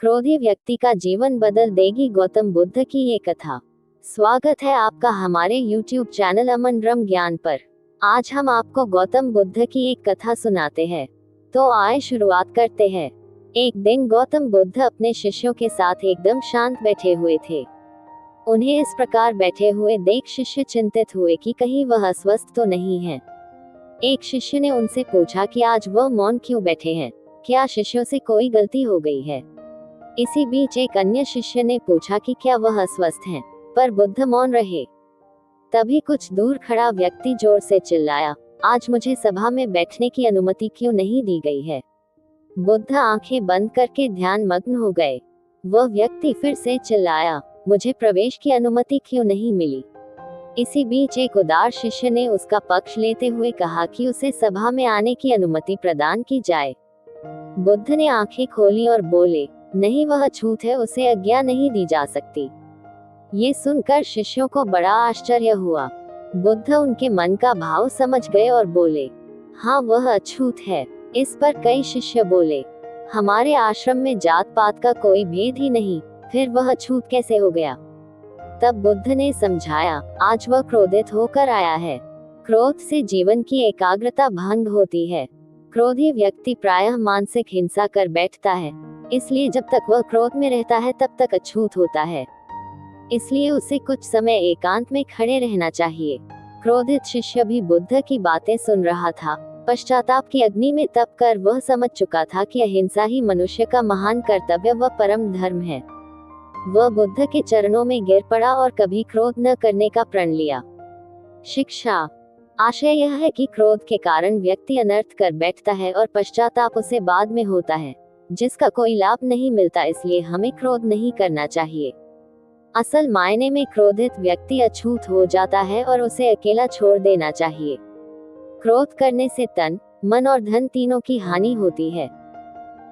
क्रोधी व्यक्ति का जीवन बदल देगी गौतम बुद्ध की ये कथा। स्वागत है आपका हमारे YouTube चैनल अमन ब्रह्म ज्ञान पर। आज हम आपको गौतम बुद्ध की एक कथा सुनाते हैं। तो आए शुरुआत करते हैं। एक दिन गौतम बुद्ध अपने शिष्यों के साथ एकदम शांत बैठे हुए थे। उन्हें इस प्रकार बैठे हुए देख शिष्य चिंतित हुए कि कहीं वह अस्वस्थ तो नहीं है। एक शिष्य ने उनसे पूछा कि आज वह मौन क्यों बैठे हैं, क्या शिष्यों से कोई गलती हो गई है। इसी बीच एक अन्य शिष्य ने पूछा कि क्या वह अस्वस्थ हैं, पर बुद्ध मौन रहे। तभी कुछ दूर खड़ा व्यक्ति जोर से चिल्लाया, आज मुझे सभा में बैठने की अनुमति क्यों नहीं दी गई है। बुद्ध आंखें बंद करके ध्यान मग्न हो गए। वह व्यक्ति फिर से चिल्लाया, मुझे प्रवेश की अनुमति क्यों नहीं मिली। इसी बीच एक उदार शिष्य ने उसका पक्ष लेते हुए कहा कि उसे सभा में आने की अनुमति प्रदान की जाए। बुद्ध ने आंखें खोली और बोले, नहीं, वह छूत है, उसे आज्ञा नहीं दी जा सकती। ये सुनकर शिष्यों को बड़ा आश्चर्य हुआ। बुद्ध उनके मन का भाव समझ गए और बोले, हाँ, वह अछूत है। इस पर कई शिष्य बोले, हमारे आश्रम में जात पात का कोई भेद ही नहीं, फिर वह अछूत कैसे हो गया। तब बुद्ध ने समझाया, आज वह क्रोधित होकर आया है। क्रोध से जीवन की एकाग्रता भंग होती है। क्रोधी व्यक्ति प्रायः मानसिक हिंसा कर बैठता है, इसलिए जब तक वह क्रोध में रहता है तब तक अछूत होता है। इसलिए उसे कुछ समय एकांत में खड़े रहना चाहिए। क्रोधित शिष्य भी बुद्ध की बातें सुन रहा था। पश्चाताप की अग्नि में तप कर वह समझ चुका था कि अहिंसा ही मनुष्य का महान कर्तव्य व परम धर्म है। वह बुद्ध के चरणों में गिर पड़ा और कभी क्रोध न करने का प्रण लिया। शिक्षा। आशय यह है कि क्रोध के कारण व्यक्ति अनर्थ कर बैठता है और पश्चाताप उसे बाद में होता है, जिसका कोई लाभ नहीं मिलता। इसलिए हमें क्रोध नहीं करना चाहिए। असल मायने में क्रोधित व्यक्ति अछूत हो जाता है और उसे अकेला छोड़ देना चाहिए। क्रोध करने से तन, मन और धन तीनों की हानि होती है।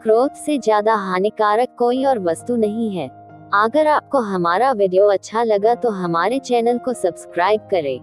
क्रोध से ज्यादा हानिकारक कोई और वस्तु नहीं है। अगर आपको हमारा वीडियो अच्छा लगा तो हमारे चैनल को सब्सक्राइब करें।